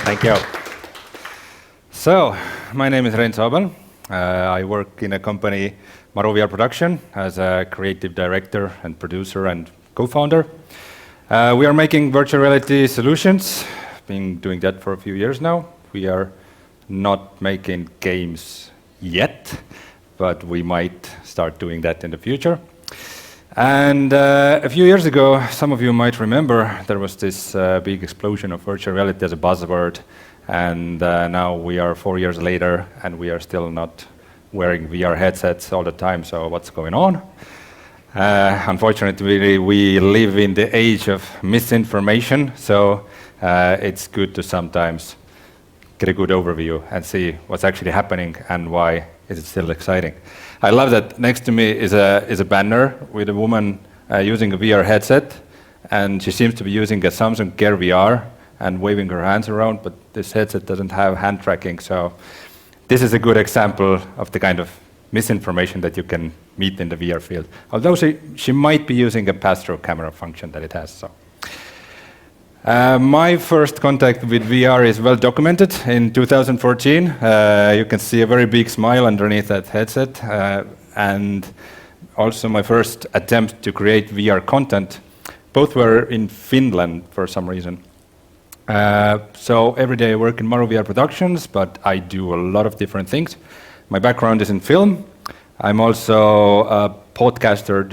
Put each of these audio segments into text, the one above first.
Thank you. So, my name is Rein Zobel. I work in a company, Myrov Productions, as a creative director and producer and co-founder. We are making virtual reality solutions. Been doing that for a few years now. We are not making games yet, but we might start doing that in the future. And a few years ago, some of you might remember, there was this big explosion of virtual reality as a buzzword. And now we are 4 years later, and we are still not wearing VR headsets all the time. So what's going on? Unfortunately, we live in the age of misinformation. So it's good to sometimes get a good overview and see what's actually happening and why is it still exciting. I love that next to me is a banner with a woman using a VR headset, and she seems to be using a Samsung Gear VR and waving her hands around, but this headset doesn't have hand tracking. So this is a good example of the kind of misinformation that you can meet in the VR field. Although she might be using a pass-through camera function that it has. So. My first contact with VR is well documented in 2014. You can see a very big smile underneath that headset. And also my first attempt to create VR content. Both were in Finland for some reason. So every day I work in Myrov Productions, but I do a lot of different things. My background is in film. I'm also a podcaster,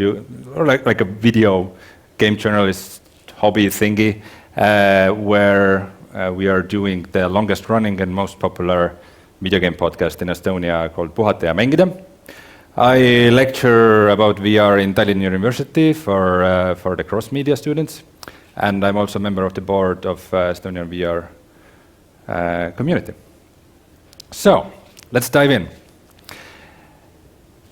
or like a video game journalist hobby thingy, where we are doing the longest running and most popular video game podcast in Estonia called Puhata ja mängida. I lecture about VR in Tallinn University for the cross-media students. And I'm also a member of the board of Estonian VR community. So, let's dive in.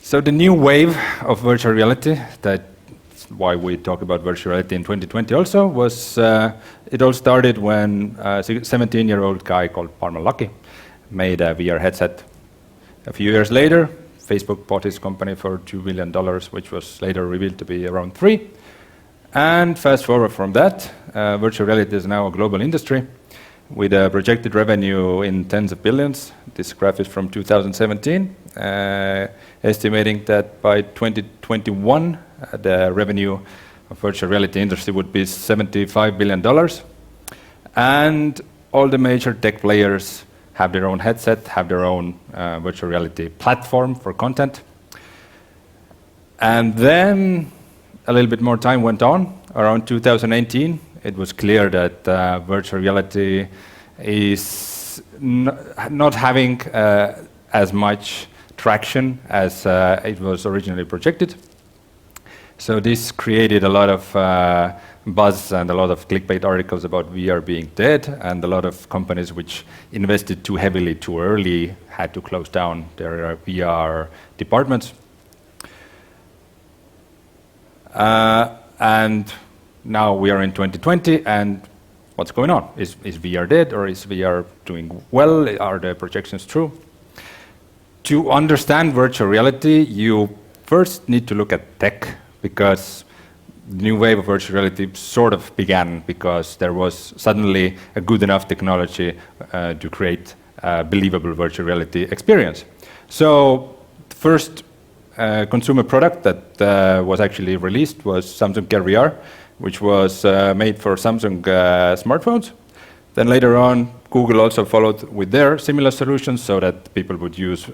So the new wave of virtual reality, that's why we talk about virtual reality in 2020 also, was it all started when a 17-year-old guy called Parman Lucky made a VR headset. A few years later, Facebook bought his company for $2 billion, which was later revealed to be around 3. And fast forward from that, virtual reality is now a global industry with a projected revenue in tens of billions. This graph is from 2017, estimating that by 2021, the revenue of virtual reality industry would be $75 billion. And all the major tech players have their own headset, have their own virtual reality platform for content. And then a little bit more time went on. Around 2018, it was clear that virtual reality is not having as much traction as it was originally projected. So this created a lot of buzz and a lot of clickbait articles about VR being dead, and a lot of companies which invested too heavily too early had to close down their VR departments. And now we are in 2020, and what's going on? Is VR dead, or is VR doing well? Are the projections true? To understand virtual reality, you first need to look at tech, because the new wave of virtual reality sort of began because there was suddenly a good enough technology to create a believable virtual reality experience. So the first consumer product that was actually released was Samsung Gear VR, which was made for Samsung smartphones. Then later on, Google also followed with their similar solutions so that people would use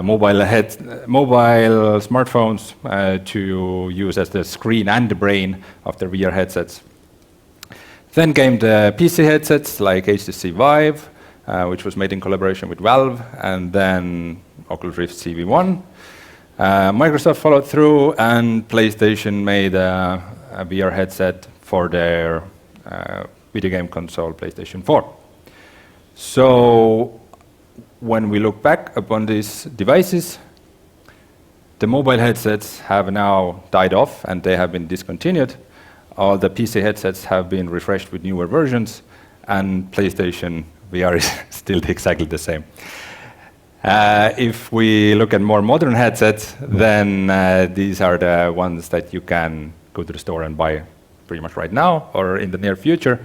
mobile smartphones to use as the screen and the brain of their VR headsets. Then came the PC headsets like HTC Vive, which was made in collaboration with Valve, and then Oculus Rift CV1. Microsoft followed through, and PlayStation made a VR headset for their video game console, PlayStation 4. So when we look back upon these devices, the mobile headsets have now died off and they have been discontinued. All the PC headsets have been refreshed with newer versions, and PlayStation VR is still exactly the same. If we look at more modern headsets, then these are the ones that you can go to the store and buy pretty much right now or in the near future,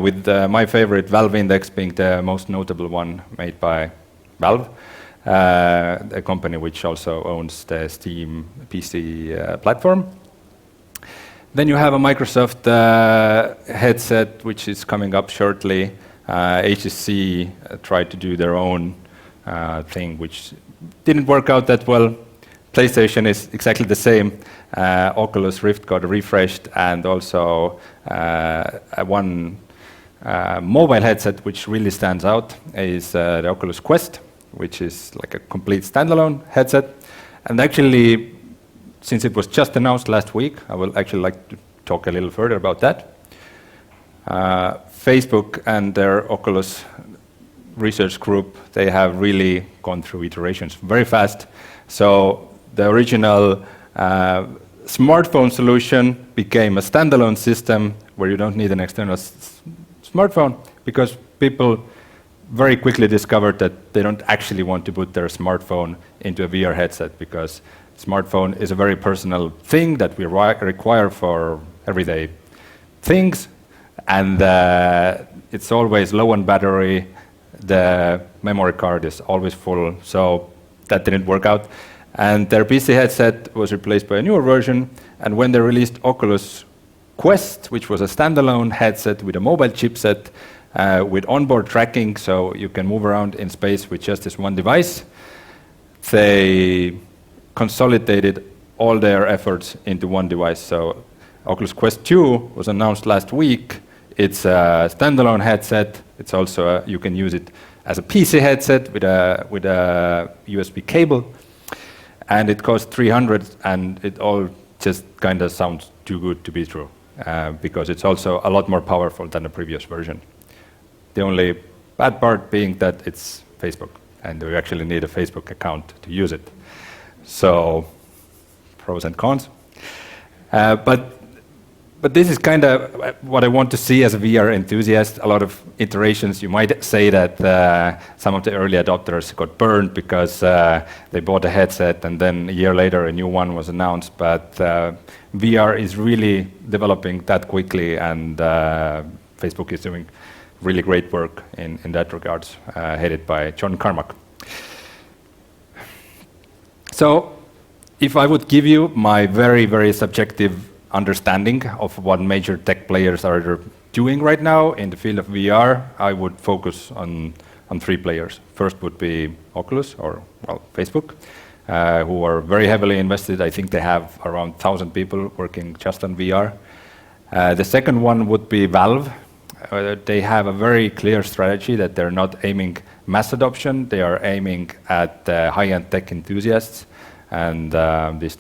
with my favorite Valve Index being the most notable one made by Valve, a company which also owns the Steam PC platform. Then you have a Microsoft headset, which is coming up shortly. HTC tried to do their own thing, which didn't work out that well. PlayStation is exactly the same. Oculus Rift got refreshed, and also one mobile headset which really stands out is the Oculus Quest, which is like a complete standalone headset. And actually, since it was just announced last week, I will actually like to talk a little further about that. Facebook and their Oculus research group, they have really gone through iterations very fast. So the original smartphone solution became a standalone system where you don't need an external smartphone, because people very quickly discovered that they don't actually want to put their smartphone into a VR headset, because smartphone is a very personal thing that we require for everyday things, and it's always low on battery, the memory card is always full, so that didn't work out. And their PC headset was replaced by a newer version, and when they released Oculus Quest, which was a standalone headset with a mobile chipset, with onboard tracking, so you can move around in space with just this one device, they consolidated all their efforts into one device. So Oculus Quest 2 was announced last week. It's a standalone headset. It's also you can use it as a PC headset with a USB cable, and it costs $300, and it all just kind of sounds too good to be true, because it's also a lot more powerful than the previous version. The only bad part being that it's Facebook, and you actually need a Facebook account to use it. So, pros and cons. But this is kind of what I want to see as a VR enthusiast. A lot of iterations. You might say that some of the early adopters got burned because they bought a headset and then a year later a new one was announced. But VR is really developing that quickly, and Facebook is doing really great work in that regards, headed by John Carmack. So if I would give you my very, very subjective understanding of what major tech players are doing right now in the field of VR, I would focus on 3 players. First would be Oculus, or well, Facebook, who are very heavily invested. I think they have around 1,000 people working just on VR. The second one would be Valve. They have a very clear strategy that they're not aiming mass adoption, they are aiming at high-end tech enthusiasts. And this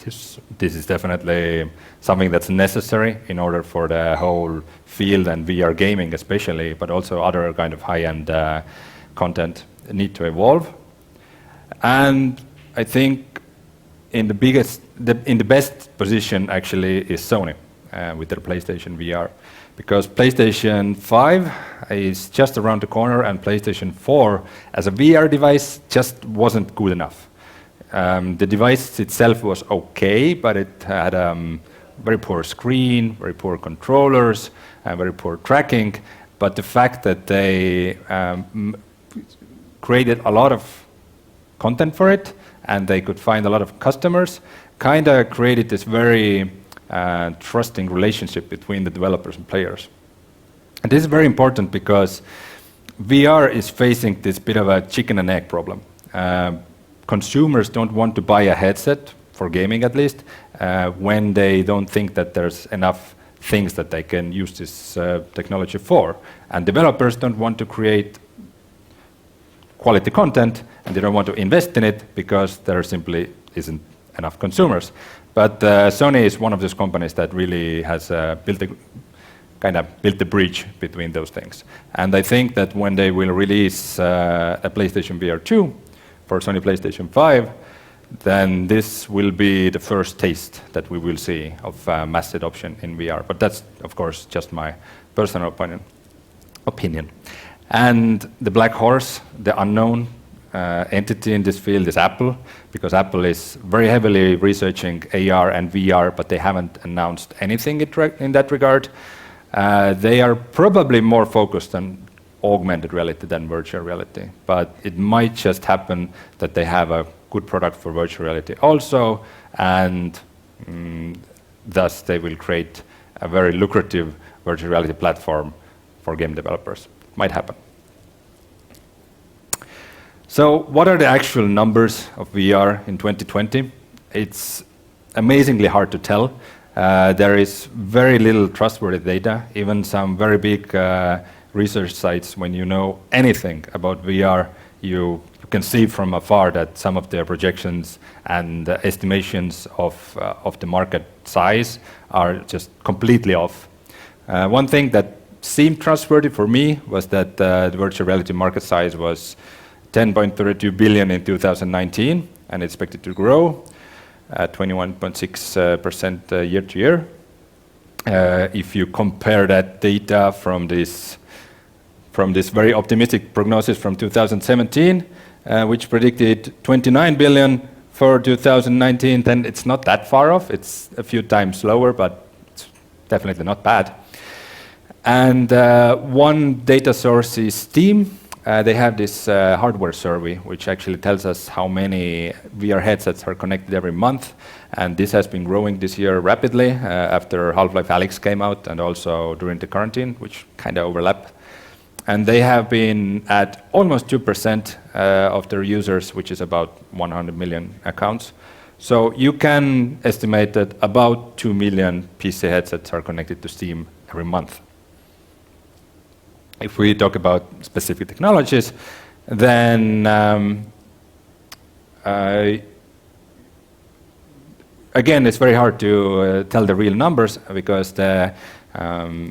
is definitely something that's necessary in order for the whole field, and VR gaming especially, but also other kind of high-end content need to evolve. And I think in the best position actually is Sony with their PlayStation VR, because PlayStation 5 is just around the corner, and PlayStation 4 as a VR device just wasn't good enough. The device itself was okay, but it had very poor screen, very poor controllers, and very poor tracking. But the fact that they created a lot of content for it, and they could find a lot of customers, kind of created this very trusting relationship between the developers and players. And this is very important because VR is facing this bit of a chicken and egg problem. Consumers don't want to buy a headset, for gaming at least, when they don't think that there's enough things that they can use this technology for. And developers don't want to create quality content, and they don't want to invest in it because there simply isn't enough consumers. But Sony is one of those companies that really has built the bridge between those things. And I think that when they will release a PlayStation VR 2 for Sony PlayStation 5, then this will be the first taste that we will see of mass adoption in VR. But that's, of course, just my personal opinion. And the black horse, the unknown, entity in this field is Apple, because Apple is very heavily researching AR and VR, but they haven't announced anything in that regard. They are probably more focused on augmented reality than virtual reality, but it might just happen that they have a good product for virtual reality also, and thus they will create a very lucrative virtual reality platform for game developers. Might happen. So what are the actual numbers of VR in 2020? It's amazingly hard to tell. There is very little trustworthy data. Even some very big research sites, when you know anything about VR, you can see from afar that some of their projections and estimations of the market size are just completely off. One thing that seemed trustworthy for me was that the virtual reality market size was 10.32 billion in 2019, and expected to grow at 21.6% year to year. If you compare that data from this very optimistic prognosis from 2017, which predicted 29 billion for 2019, then it's not that far off. It's a few times lower, but it's definitely not bad. And one data source is Steam. They have this hardware survey, which actually tells us how many VR headsets are connected every month. And this has been growing this year rapidly after Half-Life Alyx came out, and also during the quarantine, which kind of overlap. And they have been at almost 2% of their users, which is about 100 million accounts. So you can estimate that about 2 million PC headsets are connected to Steam every month. If we talk about specific technologies, then again, it's very hard to tell the real numbers, because the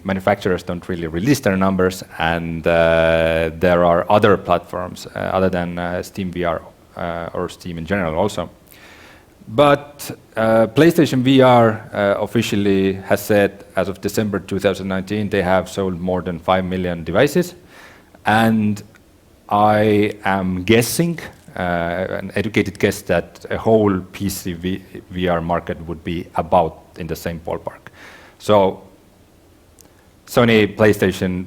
manufacturers don't really release their numbers, and there are other platforms other than Steam VR or Steam in general also. But PlayStation VR officially has said, as of December 2019, they have sold more than 5 million devices. And I am guessing, an educated guess, that a whole PC VR market would be about in the same ballpark. So Sony PlayStation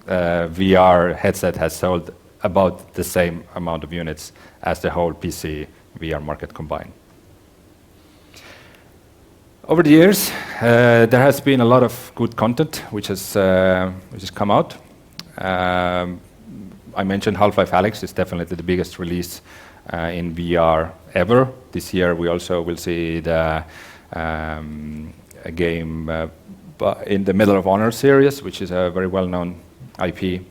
VR headset has sold about the same amount of units as the whole PC VR market combined. Over the years, there has been a lot of good content which has come out. I mentioned Half-Life Alyx is definitely the biggest release in VR ever. This year we also will see the a game in the Medal of Honor series, which is a very well-known IP.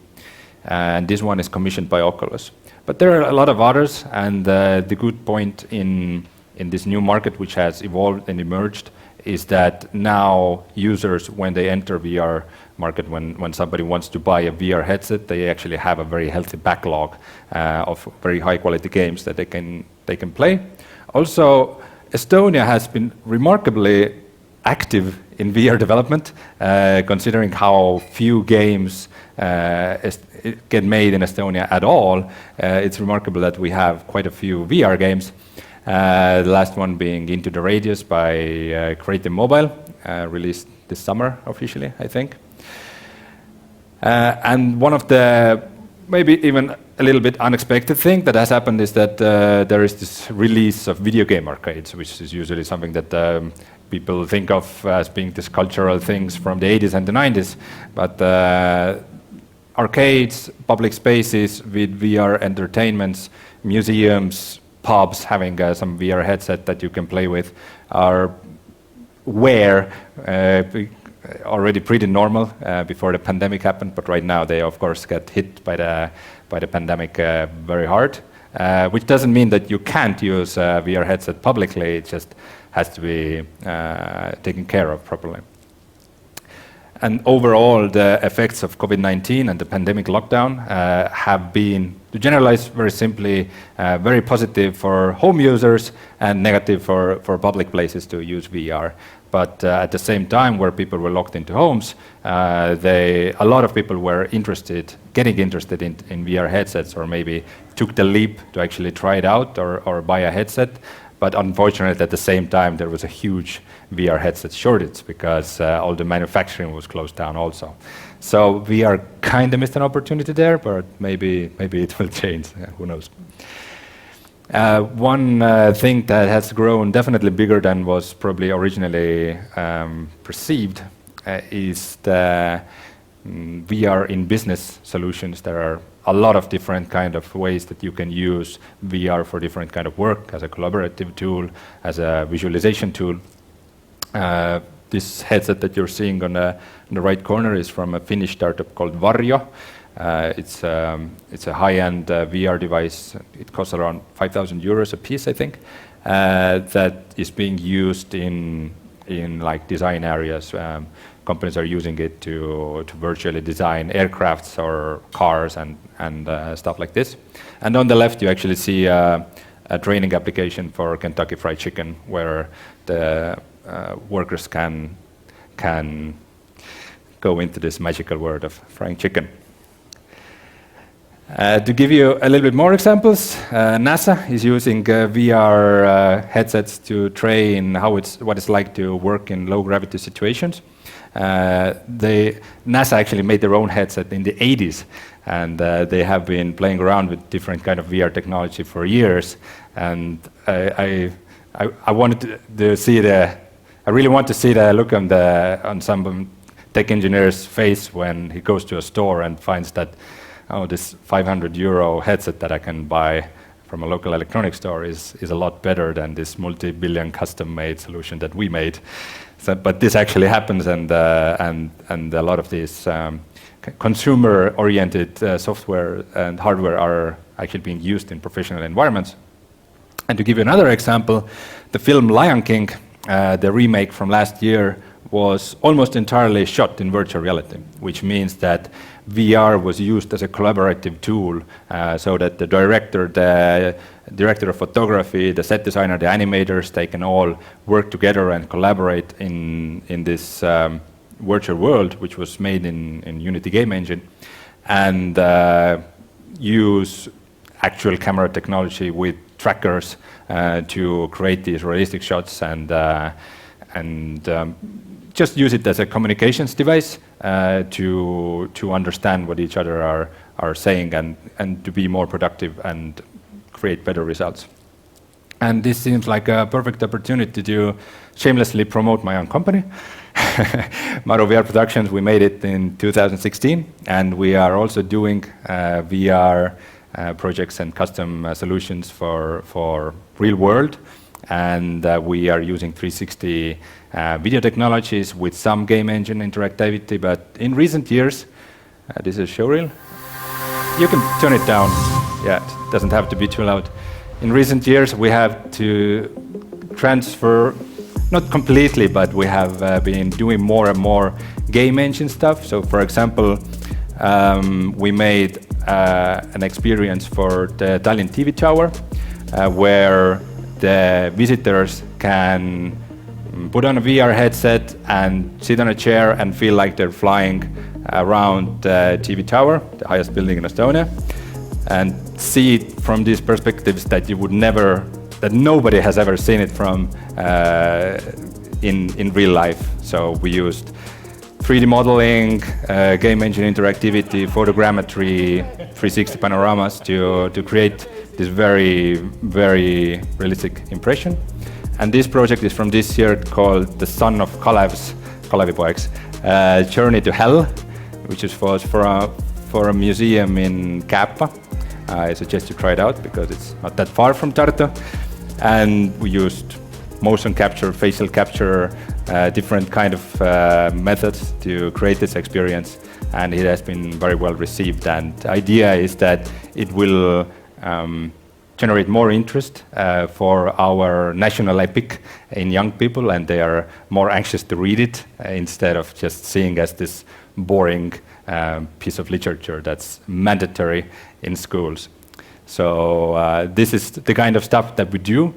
And this one is commissioned by Oculus. But there are a lot of others, and the good point in this new market, which has evolved and emerged, is that now users, when they enter VR market, when somebody wants to buy a VR headset, they actually have a very healthy backlog of very high quality games that they can play. Also, Estonia has been remarkably active in VR development, considering how few games get made in Estonia at all. It's remarkable that we have quite a few VR games. The last one being Into the Radius by Creative Mobile, released this summer officially, I think. And one of the maybe even a little bit unexpected thing that has happened is that there is this release of video game arcades, which is usually something that people think of as being these cultural things from the 80s and the 90s. But arcades, public spaces with VR entertainments, museums, pubs having some VR headset that you can play with are already pretty normal before the pandemic happened, but right now they of course get hit by the pandemic very hard, which doesn't mean that you can't use a VR headset publicly. It just has to be taken care of properly. And overall, the effects of COVID-19 and the pandemic lockdown have been, to generalize very simply, very positive for home users and negative for public places to use VR. but at the same time, where people were locked into homes, a lot of people were getting interested in VR headsets, or maybe took the leap to actually try it out or buy a headset. But unfortunately, at the same time, there was a huge VR headset shortage because all the manufacturing was closed down also. So VR kind of missed an opportunity there, but maybe it will change. Yeah, who knows? One thing that has grown definitely bigger than was probably originally perceived is the VR in business solutions. There are a lot of different kind of ways that you can use VR for different kind of work, as a collaborative tool, as a visualization tool. This headset that you're seeing on the right corner is from a Finnish startup called Varjo. It's a high-end VR device. It costs around 5,000 euros a piece, I think, that is being used in like design areas. Companies are using it to virtually design aircrafts or cars and stuff like this. And on the left, you actually see a training application for Kentucky Fried Chicken, where the workers can go into this magical world of frying chicken. To give you a little bit more examples, NASA is using VR headsets to train what it's like to work in low gravity situations. NASA actually made their own headset in the 80s, and they have been playing around with different kind of VR technology for years. And I wanted to see I really want to see the look on some tech engineer's face when he goes to a store and finds that, oh, this 500 euro headset that I can buy from a local electronics store is a lot better than this multi-billion custom-made solution that we made. So, but this actually happens, and a lot of these consumer-oriented software and hardware are actually being used in professional environments. And to give you another example, the film Lion King, the remake from last year, was almost entirely shot in virtual reality, which means that VR was used as a collaborative tool, so that the director of photography, the set designer, the animators, they can all work together and collaborate in this virtual world, which was made in Unity game engine, and use actual camera technology with trackers to create these realistic shots and just use it as a communications device to understand what each other are saying and to be more productive and create better results. And this seems like a perfect opportunity to shamelessly promote my own company. Myrov Productions, we made it in 2016, and we are also doing VR projects and custom solutions for real world. And we are using 360 video technologies with some game engine interactivity, but in recent years, this is showreel. You can turn it down. Yeah, it doesn't have to be too loud. In recent years, we have to transfer, not completely, but we have been doing more and more game engine stuff. So for example, we made an experience for the Tallinn TV tower, where the visitors can put on a VR headset and sit on a chair and feel like they're flying around the TV tower, the highest building in Estonia, and see it from these perspectives that that nobody has ever seen it from in real life. So we used 3D modeling, game engine interactivity, photogrammetry, 360 panoramas to create this very, very realistic impression. And this project is from this year called The Son of Kalevipoeg's Journey to Hell, which is for a museum in Käppä. I suggest you try it out because it's not that far from Tartu. And we used motion capture, facial capture, different kind of methods to create this experience, and it has been very well received. And the idea is that it will generate more interest for our national epic in young people, and they are more anxious to read it instead of just seeing as this boring piece of literature that's mandatory in schools. So this is the kind of stuff that we do.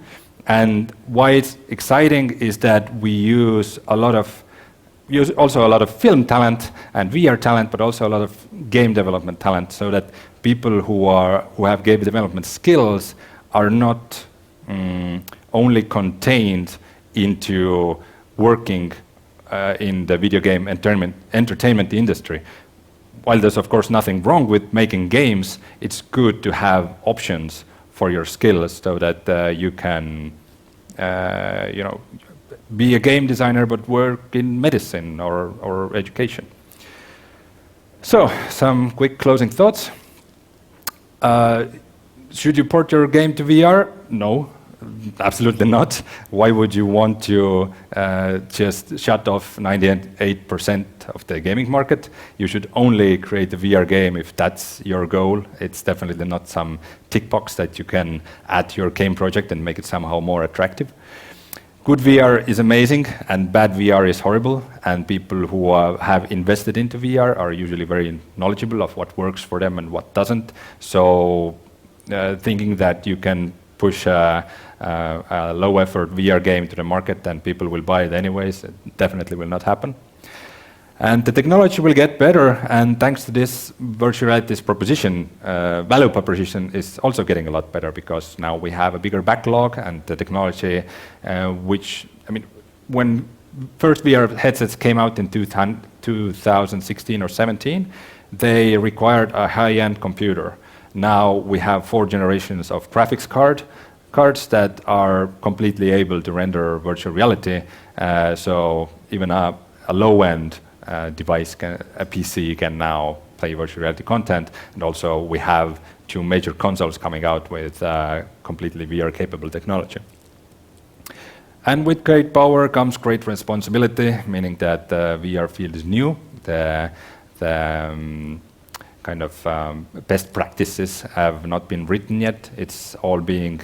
And why it's exciting is that we use also a lot of film talent and VR talent, but also a lot of game development talent, so that people who have game development skills are not only contained into working in the video game entertainment industry. While there's of course nothing wrong with making games, it's good to have options for your skills so that you can, be a game designer but work in medicine or education. So, some quick closing thoughts. Should you port your game to VR? No, absolutely not. Why would you want to just shut off 98% of the gaming market? You should only create a VR game if that's your goal. It's definitely not some tick box that you can add to your game project and make it somehow more attractive. Good VR is amazing, and bad VR is horrible, and people who have invested into VR are usually very knowledgeable of what works for them and what doesn't. So thinking that you can push a low-effort VR game to the market and people will buy it anyways, it definitely will not happen. And the technology will get better, and thanks to this, virtual reality's value proposition is also getting a lot better, because now we have a bigger backlog, and the technology, when first VR headsets came out in 2016 or 17, they required a high-end computer. Now we have 4 generations of graphics cards that are completely able to render virtual reality, so even a low-end device, a PC, can now play virtual reality content, and also we have 2 major consoles coming out with completely VR-capable technology. And with great power comes great responsibility, meaning that the VR field is new. The best practices have not been written yet. It's all being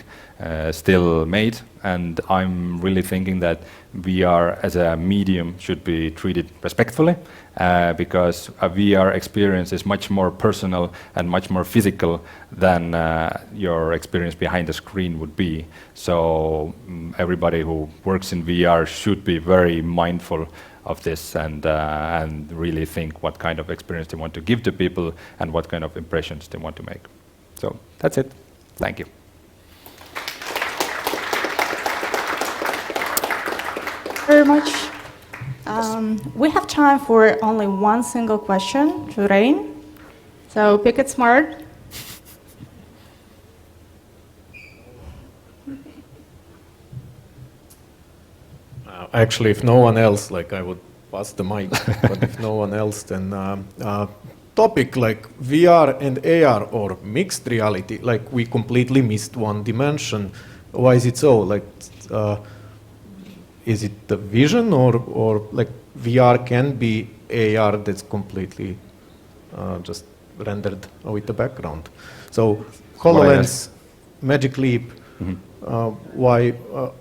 still made, and I'm really thinking that VR as a medium should be treated respectfully, because a VR experience is much more personal and much more physical than your experience behind the screen would be. So everybody who works in VR should be very mindful of this and really think what kind of experience they want to give to people and what kind of impressions they want to make. So that's it. Thank you. Very much. We have time for only one single question to Rein, so pick it smart. Actually, if no one else, I would pass the mic, but if no one else, then topic like VR and AR or mixed reality, we completely missed one dimension. Why is it so? Is it the vision, or VR can be AR that's completely just rendered with the background? So HoloLens, Magic Leap, why are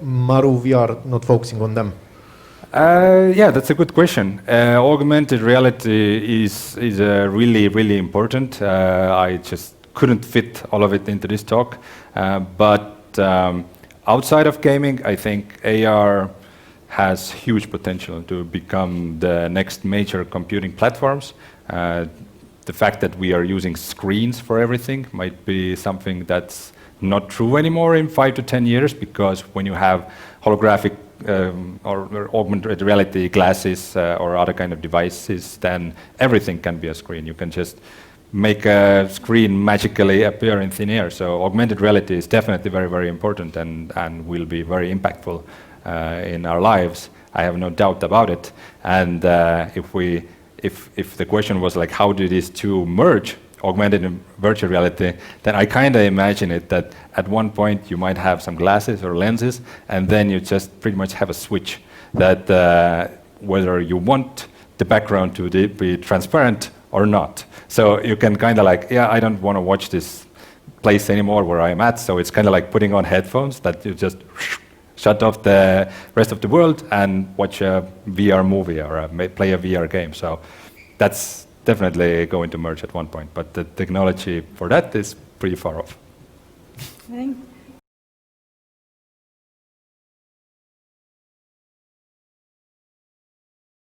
Maru VR not focusing on them? Yeah, that's a good question. Augmented reality is really, really important. I just couldn't fit all of it into this talk, but outside of gaming, I think AR has huge potential to become the next major computing platforms. The fact that we are using screens for everything might be something that's not true anymore in 5 to 10 years, because when you have holographic or augmented reality glasses or other kind of devices, then everything can be a screen. You can just make a screen magically appear in thin air. So augmented reality is definitely very, very important and will be very impactful in our lives. I have no doubt about it. And if the question was how do these two merge, augmented and virtual reality, then I kind of imagine it that at one point you might have some glasses or lenses, and then you just pretty much have a switch that whether you want the background to be transparent or not. So you can kind of I don't want to watch this place anymore where I'm at, so it's kind of like putting on headphones that you just shut off the rest of the world and watch a VR movie or play a VR game. So that's definitely going to merge at one point, but the technology for that is pretty far off. I think